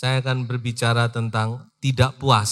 saya akan berbicara tentang tidak puas.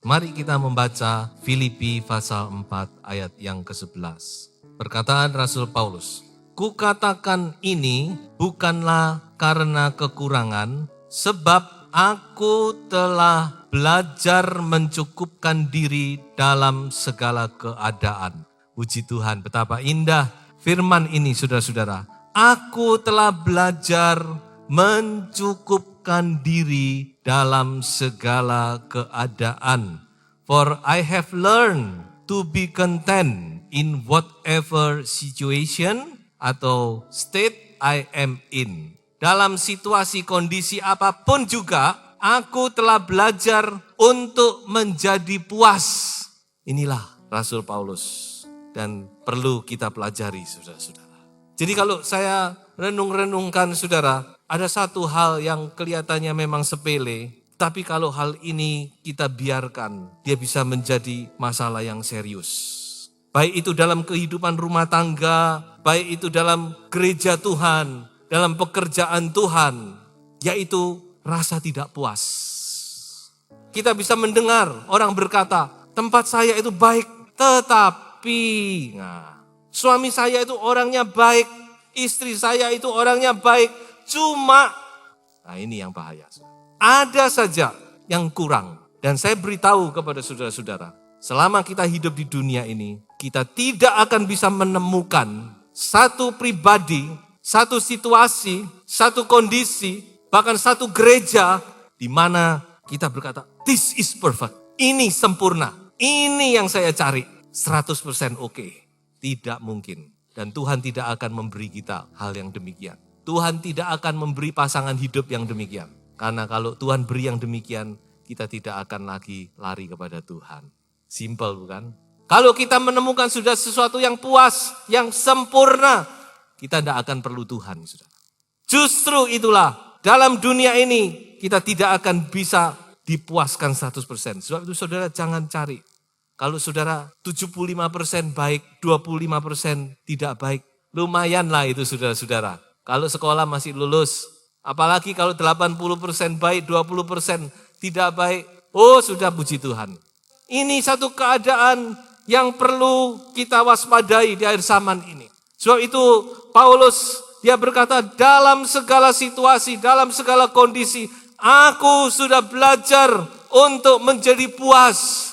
Mari kita membaca Filipi pasal 4 ayat yang ke-11. Perkataan Rasul Paulus, "Kukatakan ini bukanlah karena kekurangan, sebab aku telah belajar mencukupkan diri dalam segala keadaan." Puji Tuhan, betapa indah firman ini saudara-saudara. Aku telah belajar mencukupkan diri dalam segala keadaan. For I have learned to be content in whatever situation atau state I am in. Dalam situasi kondisi apapun juga, aku telah belajar untuk menjadi puas. Inilah Rasul Paulus dan perlu kita pelajari saudara-saudara. Jadi kalau saya renung-renungkan saudara, ada satu hal yang kelihatannya memang sepele, tapi kalau hal ini kita biarkan, dia bisa menjadi masalah yang serius. Baik itu dalam kehidupan rumah tangga, baik itu dalam gereja Tuhan, dalam pekerjaan Tuhan, yaitu rasa tidak puas. Kita bisa mendengar orang berkata, tempat saya itu baik, tetapi suami saya itu orangnya baik, istri saya itu orangnya baik, cuma, ini yang bahaya. Ada saja yang kurang. Dan saya beritahu kepada saudara-saudara, selama kita hidup di dunia ini, kita tidak akan bisa menemukan satu pribadi, satu situasi, satu kondisi, bahkan satu gereja, di mana kita berkata, this is perfect, ini sempurna, ini yang saya cari, 100% oke. Tidak mungkin. Dan Tuhan tidak akan memberi kita hal yang demikian. Tuhan tidak akan memberi pasangan hidup yang demikian. Karena kalau Tuhan beri yang demikian, kita tidak akan lagi lari kepada Tuhan. Simple bukan? Kalau kita menemukan sudah sesuatu yang puas, yang sempurna, kita tidak akan perlu Tuhan. Saudara. Justru itulah, dalam dunia ini, kita tidak akan bisa dipuaskan 100%. Sebab itu saudara jangan cari. Kalau saudara 75% baik, 25% tidak baik, lumayanlah itu saudara-saudara. Kalau sekolah masih lulus, apalagi kalau 80% baik, 20% tidak baik, sudah puji Tuhan. Ini satu keadaan yang perlu kita waspadai di akhir zaman ini. Sebab itu Paulus dia berkata dalam segala situasi, dalam segala kondisi, aku sudah belajar untuk menjadi puas.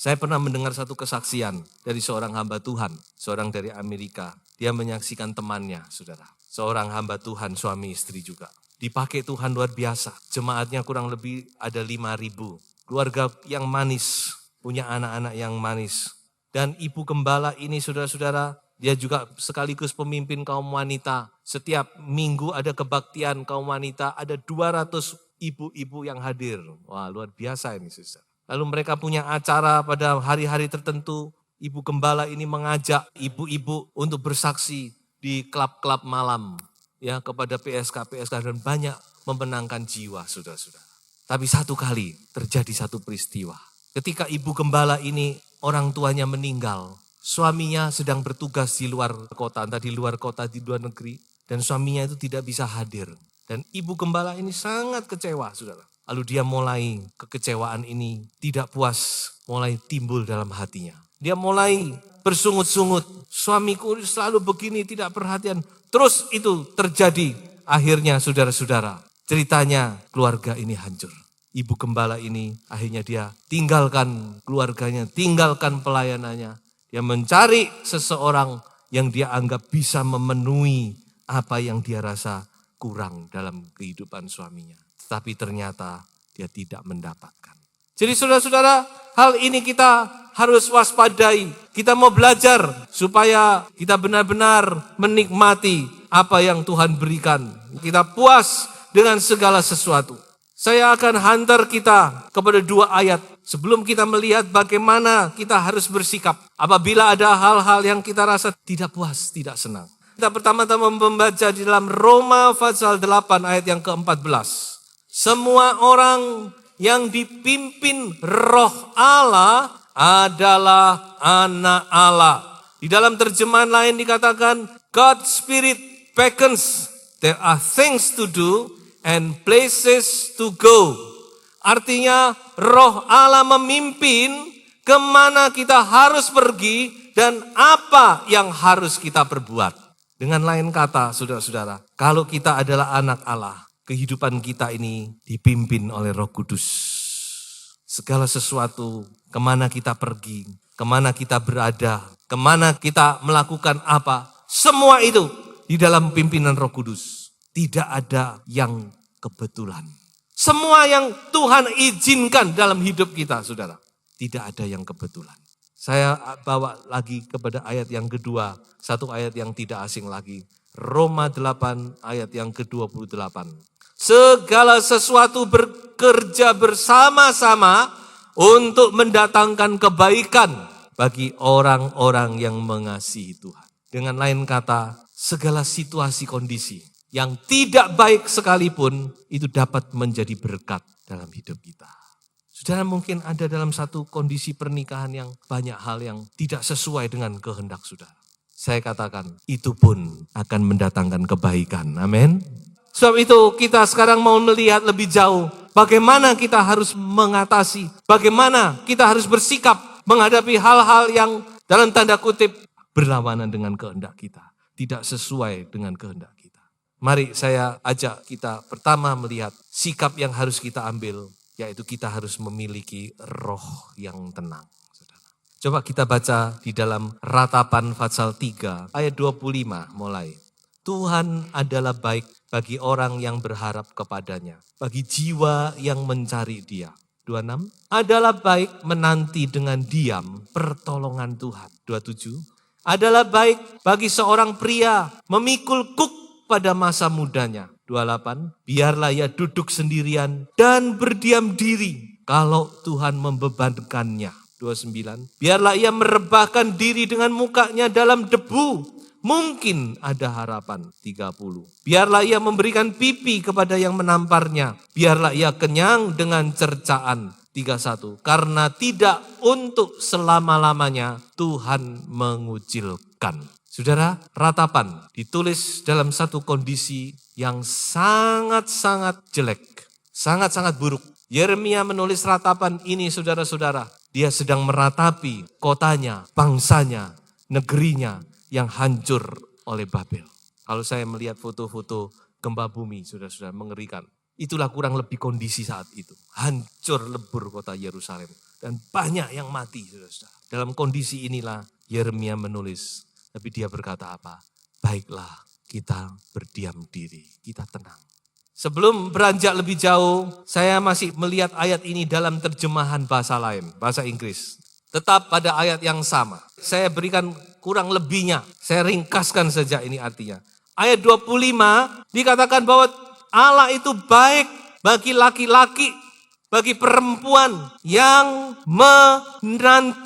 Saya pernah mendengar satu kesaksian dari seorang hamba Tuhan, seorang dari Amerika. Dia menyaksikan temannya, saudara. Seorang hamba Tuhan, suami istri juga. Dipakai Tuhan luar biasa. Jemaatnya kurang lebih ada 5.000. Keluarga yang manis, punya anak-anak yang manis. Dan ibu gembala ini, saudara-saudara, dia juga sekaligus pemimpin kaum wanita. Setiap minggu ada kebaktian kaum wanita, ada 200 ibu-ibu yang hadir. Wah, luar biasa ini, saudara. Lalu mereka punya acara pada hari-hari tertentu. Ibu gembala ini mengajak ibu-ibu untuk bersaksi di klub-klub malam. Ya, kepada PSK dan banyak memenangkan jiwa saudara-saudara. Tapi satu kali terjadi satu peristiwa. Ketika ibu gembala ini orang tuanya meninggal. Suaminya sedang bertugas di luar kota, entah di luar kota, di luar negeri. Dan suaminya itu tidak bisa hadir. Dan ibu gembala ini sangat kecewa saudara. Lalu dia mulai kekecewaan ini tidak puas, mulai timbul dalam hatinya. Dia mulai bersungut-sungut, suamiku selalu begini tidak perhatian. Terus itu terjadi, akhirnya saudara-saudara, ceritanya keluarga ini hancur. Ibu gembala ini akhirnya dia tinggalkan keluarganya, tinggalkan pelayanannya. Dia mencari seseorang yang dia anggap bisa memenuhi apa yang dia rasa kurang dalam kehidupan suaminya. Tapi ternyata dia tidak mendapatkan. Jadi saudara-saudara, hal ini kita harus waspadai. Kita mau belajar supaya kita benar-benar menikmati apa yang Tuhan berikan. Kita puas dengan segala sesuatu. Saya akan hantar kita kepada 2 ayat. Sebelum kita melihat bagaimana kita harus bersikap. Apabila ada hal-hal yang kita rasa tidak puas, tidak senang. Kita pertama-tama membaca di dalam Roma pasal 8 ayat yang ke-14. Semua orang yang dipimpin roh Allah adalah anak Allah. Di dalam terjemahan lain dikatakan, God's Spirit beckons, there are things to do and places to go. Artinya Roh Allah memimpin kemana kita harus pergi dan apa yang harus kita perbuat. Dengan lain kata, saudara-saudara, kalau kita adalah anak Allah, kehidupan kita ini dipimpin oleh Roh Kudus. Segala sesuatu, kemana kita pergi, kemana kita berada, kemana kita melakukan apa, semua itu di dalam pimpinan Roh Kudus. Tidak ada yang kebetulan. Semua yang Tuhan izinkan dalam hidup kita, saudara. Tidak ada yang kebetulan. Saya bawa lagi kepada ayat yang kedua, satu ayat yang tidak asing lagi. Roma 8 ayat yang ke-28. Segala sesuatu bekerja bersama-sama untuk mendatangkan kebaikan bagi orang-orang yang mengasihi Tuhan. Dengan lain kata, segala situasi kondisi yang tidak baik sekalipun itu dapat menjadi berkat dalam hidup kita. Saudara mungkin ada dalam satu kondisi pernikahan yang banyak hal yang tidak sesuai dengan kehendak saudara. Saya katakan itu pun akan mendatangkan kebaikan. Amin. Sebab itu kita sekarang mau melihat lebih jauh bagaimana kita harus mengatasi, bagaimana kita harus bersikap menghadapi hal-hal yang dalam tanda kutip berlawanan dengan kehendak kita, tidak sesuai dengan kehendak kita. Mari saya ajak kita pertama melihat sikap yang harus kita ambil, yaitu kita harus memiliki roh yang tenang. Saudara. Coba kita baca di dalam Ratapan pasal 3 ayat 25 mulai. Tuhan adalah baik bagi orang yang berharap kepadanya, bagi jiwa yang mencari Dia. 26, adalah baik menanti dengan diam pertolongan Tuhan. 27, adalah baik bagi seorang pria memikul kuk pada masa mudanya. 28, biarlah ia duduk sendirian dan berdiam diri kalau Tuhan membebankannya. 29, biarlah ia merebahkan diri dengan mukanya dalam debu, mungkin ada harapan. 30, biarlah ia memberikan pipi kepada yang menamparnya, biarlah ia kenyang dengan cercaan. 31, karena tidak untuk selama-lamanya Tuhan mengucilkan. Saudara, ratapan ditulis dalam satu kondisi yang sangat-sangat jelek, sangat-sangat buruk. Yeremia menulis ratapan ini, saudara-saudara. Dia sedang meratapi kotanya, bangsanya, negerinya yang hancur oleh Babel. Kalau saya melihat foto-foto gempa bumi, saudara-saudara, mengerikan. Itulah kurang lebih kondisi saat itu. Hancur lebur kota Yerusalem. Dan banyak yang mati, saudara-saudara. Dalam kondisi inilah Yeremia menulis. Tapi dia berkata apa? Baiklah kita berdiam diri, kita tenang. Sebelum beranjak lebih jauh, saya masih melihat ayat ini dalam terjemahan bahasa lain, bahasa Inggris. Tetap pada ayat yang sama. Saya berikan kurang lebihnya, saya ringkaskan saja ini artinya. Ayat 25 dikatakan bahwa Allah itu baik bagi laki-laki, bagi perempuan yang menantikan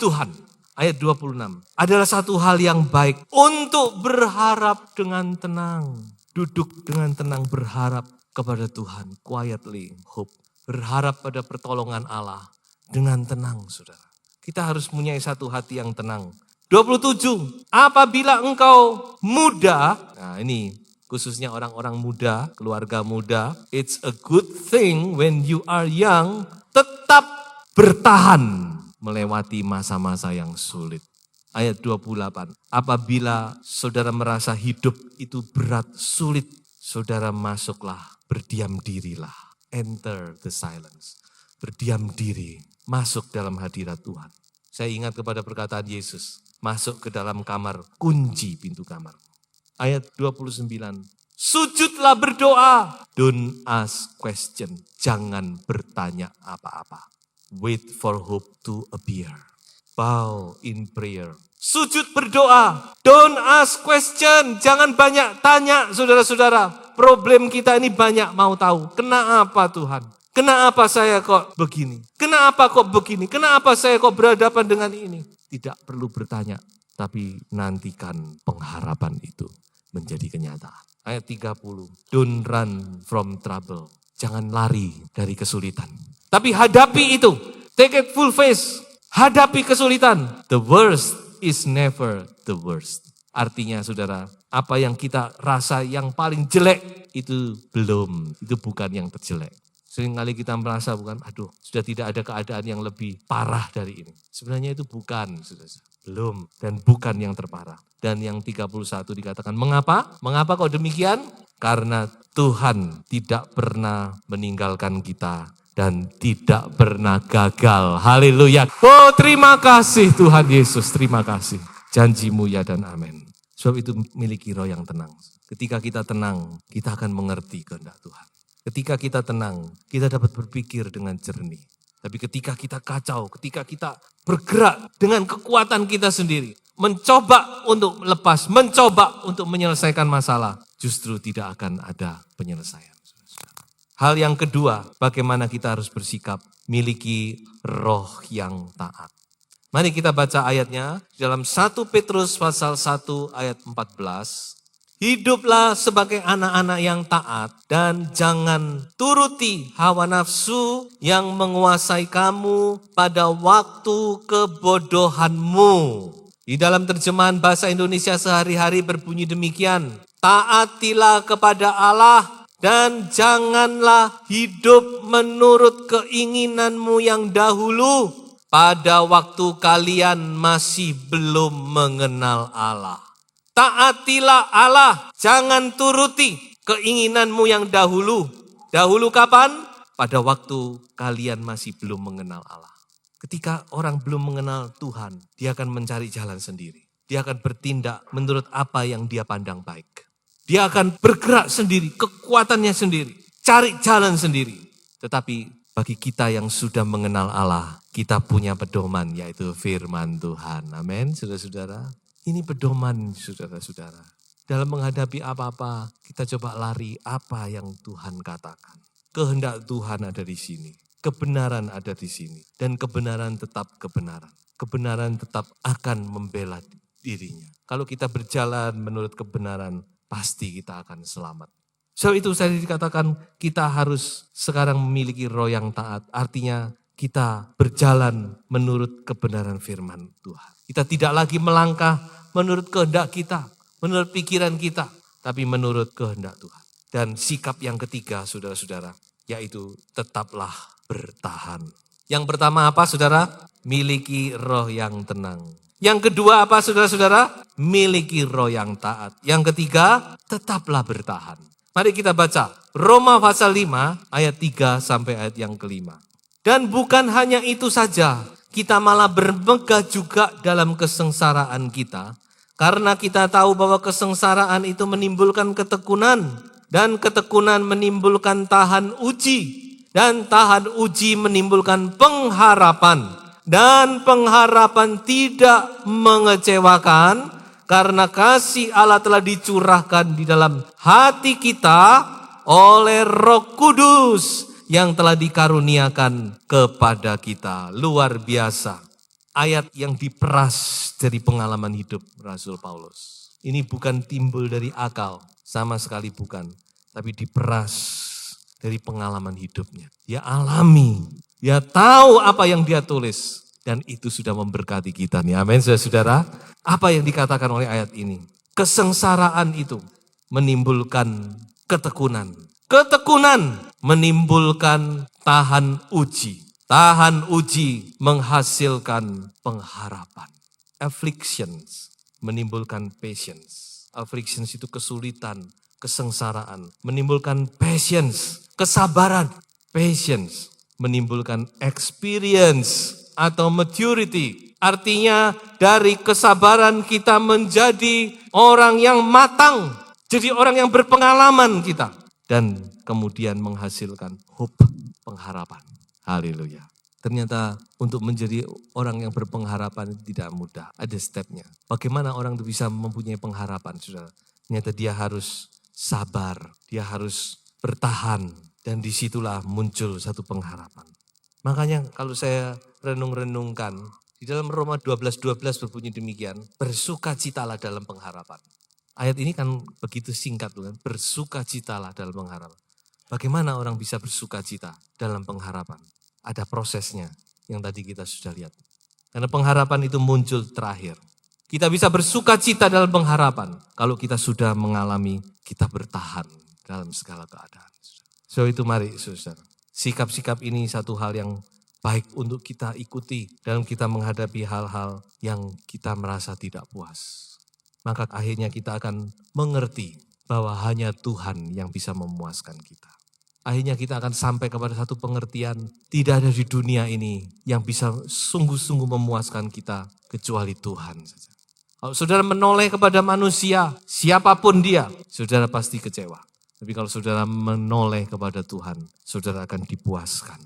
Tuhan. Ayat 26, adalah satu hal yang baik untuk berharap dengan tenang. Duduk dengan tenang berharap kepada Tuhan. Quietly hope. Berharap pada pertolongan Allah dengan tenang, saudara. Kita harus punya satu hati yang tenang. 27, apabila engkau muda, nah ini khususnya orang-orang muda, keluarga muda. It's a good thing when you are young, tetap bertahan melewati masa-masa yang sulit. Ayat 28, apabila saudara merasa hidup itu berat, sulit, saudara masuklah, berdiam dirilah. Enter the silence. Berdiam diri, masuk dalam hadirat Tuhan. Saya ingat kepada perkataan Yesus, masuk ke dalam kamar, kunci pintu kamar. Ayat 29, sujudlah berdoa, don't ask question, jangan bertanya apa-apa. Wait for hope to appear. Bow in prayer. Sujud berdoa. Don't ask question. Jangan banyak tanya, saudara-saudara. Problem kita ini banyak mau tahu. Kenapa Tuhan? Kenapa saya kok begini? Kenapa kok begini? Kenapa saya kok berhadapan dengan ini? Tidak perlu bertanya. Tapi nantikan pengharapan itu menjadi kenyataan. Ayat 30. Don't run from trouble. Jangan lari dari kesulitan. Tapi hadapi itu. Take it full face. Hadapi kesulitan. The worst is never the worst. Artinya saudara, apa yang kita rasa yang paling jelek itu belum, itu bukan yang terjelek. Seringkali kita merasa bukan, aduh sudah tidak ada keadaan yang lebih parah dari ini. Sebenarnya itu bukan, belum dan bukan yang terparah. Dan yang 31 dikatakan, mengapa? Mengapa kok demikian? Karena Tuhan tidak pernah meninggalkan kita dan tidak pernah gagal. Haleluya. Oh terima kasih Tuhan Yesus, terima kasih. Janji-Mu ya dan amin. Sebab itu miliki roh yang tenang. Ketika kita tenang, kita akan mengerti kehendak Tuhan. Ketika kita tenang, kita dapat berpikir dengan jernih. Tapi ketika kita kacau, ketika kita bergerak dengan kekuatan kita sendiri, mencoba untuk lepas, mencoba untuk menyelesaikan masalah, justru tidak akan ada penyelesaian. Hal yang kedua, bagaimana kita harus bersikap, miliki roh yang taat. Mari kita baca ayatnya dalam 1 Petrus pasal 1 ayat 14. Hiduplah sebagai anak-anak yang taat dan jangan turuti hawa nafsu yang menguasai kamu pada waktu kebodohanmu. Di dalam terjemahan bahasa Indonesia sehari-hari berbunyi demikian. Taatilah kepada Allah dan janganlah hidup menurut keinginanmu yang dahulu pada waktu kalian masih belum mengenal Allah. Taatilah Allah, jangan turuti keinginanmu yang dahulu. Dahulu kapan? Pada waktu kalian masih belum mengenal Allah. Ketika orang belum mengenal Tuhan, dia akan mencari jalan sendiri. Dia akan bertindak menurut apa yang dia pandang baik. Dia akan bergerak sendiri, kekuatannya sendiri, cari jalan sendiri. Tetapi bagi kita yang sudah mengenal Allah, kita punya pedoman yaitu firman Tuhan. Amin, saudara-saudara. Ini pedoman saudara-saudara. Dalam menghadapi apa-apa, kita coba lari apa yang Tuhan katakan. Kehendak Tuhan ada di sini. Kebenaran ada di sini. Dan kebenaran tetap kebenaran. Kebenaran tetap akan membela dirinya. Kalau kita berjalan menurut kebenaran, pasti kita akan selamat. So itu saya dikatakan kita harus sekarang memiliki roh yang taat. Artinya kita berjalan menurut kebenaran firman Tuhan. Kita tidak lagi melangkah menurut kehendak kita, menurut pikiran kita, tapi menurut kehendak Tuhan. Dan sikap yang ketiga, saudara-saudara, yaitu tetaplah bertahan. Yang pertama apa, saudara? Miliki roh yang tenang. Yang kedua apa, saudara-saudara? Miliki roh yang taat. Yang ketiga, tetaplah bertahan. Mari kita baca Roma pasal 5 ayat 3 sampai ayat yang kelima. Dan bukan hanya itu saja, kita malah bermegah juga dalam kesengsaraan kita. Karena kita tahu bahwa kesengsaraan itu menimbulkan ketekunan. Dan ketekunan menimbulkan tahan uji. Dan tahan uji menimbulkan pengharapan. Dan pengharapan tidak mengecewakan. Karena kasih Allah telah dicurahkan di dalam hati kita oleh Roh Kudus yang telah dikaruniakan kepada kita. Luar biasa. Ayat yang diperas dari pengalaman hidup Rasul Paulus. Ini bukan timbul dari akal, sama sekali bukan. Tapi diperas dari pengalaman hidupnya. Dia alami, dia tahu apa yang dia tulis. Dan itu sudah memberkati kita nih, amin saudara. Apa yang dikatakan oleh ayat ini? Kesengsaraan itu menimbulkan ketekunan. Ketekunan menimbulkan tahan uji. Tahan uji menghasilkan pengharapan. Afflictions menimbulkan patience. Afflictions itu kesulitan, kesengsaraan. Menimbulkan patience, kesabaran. Patience menimbulkan experience atau maturity. Artinya dari kesabaran kita menjadi orang yang matang. Jadi orang yang berpengalaman kita. Dan kemudian menghasilkan hope, pengharapan. Haleluya. Ternyata untuk menjadi orang yang berpengharapan tidak mudah. Ada stepnya. Bagaimana orang itu bisa mempunyai pengharapan, saudara? Ternyata dia harus sabar. Dia harus bertahan. Dan disitulah muncul satu pengharapan. Makanya kalau saya renung-renungkan, di dalam Roma 12:12 berbunyi demikian, bersukacitalah dalam pengharapan. Ayat ini kan begitu singkat, kan? Bersukacitalah dalam pengharapan. Bagaimana orang bisa bersukacita dalam pengharapan? Ada prosesnya yang tadi kita sudah lihat. Karena pengharapan itu muncul terakhir. Kita bisa bersukacita dalam pengharapan kalau kita sudah mengalami, kita bertahan dalam segala keadaan. So itu mari saudara, sikap-sikap ini satu hal yang baik untuk kita ikuti dalam kita menghadapi hal-hal yang kita merasa tidak puas. Maka akhirnya kita akan mengerti bahwa hanya Tuhan yang bisa memuaskan kita. Akhirnya kita akan sampai kepada satu pengertian, tidak ada di dunia ini yang bisa sungguh-sungguh memuaskan kita kecuali Tuhan saja. Kalau saudara menoleh kepada manusia, siapapun dia, saudara pasti kecewa. Tapi kalau saudara menoleh kepada Tuhan, saudara akan dipuaskan.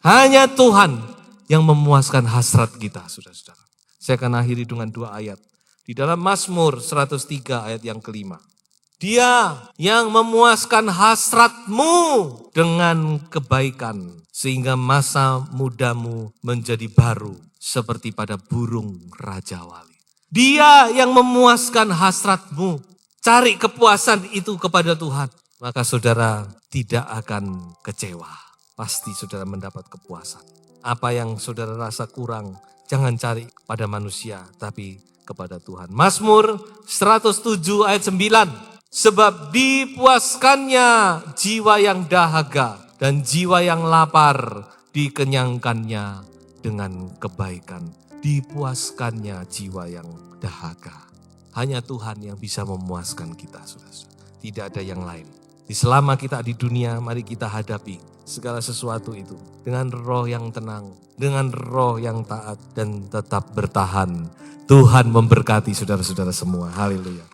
Hanya Tuhan yang memuaskan hasrat kita, saudara-saudara. Saya akan akhiri dengan 2 ayat. Di dalam Mazmur 103 ayat yang kelima. Dia yang memuaskan hasratmu dengan kebaikan, sehingga masa mudamu menjadi baru seperti pada burung Raja Wali. Dia yang memuaskan hasratmu. Cari kepuasan itu kepada Tuhan. Maka saudara tidak akan kecewa. Pasti saudara mendapat kepuasan. Apa yang saudara rasa kurang, jangan cari pada manusia, tapi kepada Tuhan. Mazmur 107 ayat 9. Sebab dipuaskannya jiwa yang dahaga dan jiwa yang lapar dikenyangkannya dengan kebaikan. Dipuaskannya jiwa yang dahaga. Hanya Tuhan yang bisa memuaskan kita, saudara. Tidak ada yang lain. Selama kita di dunia, mari kita hadapi segala sesuatu itu dengan roh yang tenang, dengan roh yang taat dan tetap bertahan. Tuhan memberkati saudara-saudara semua. Haleluya.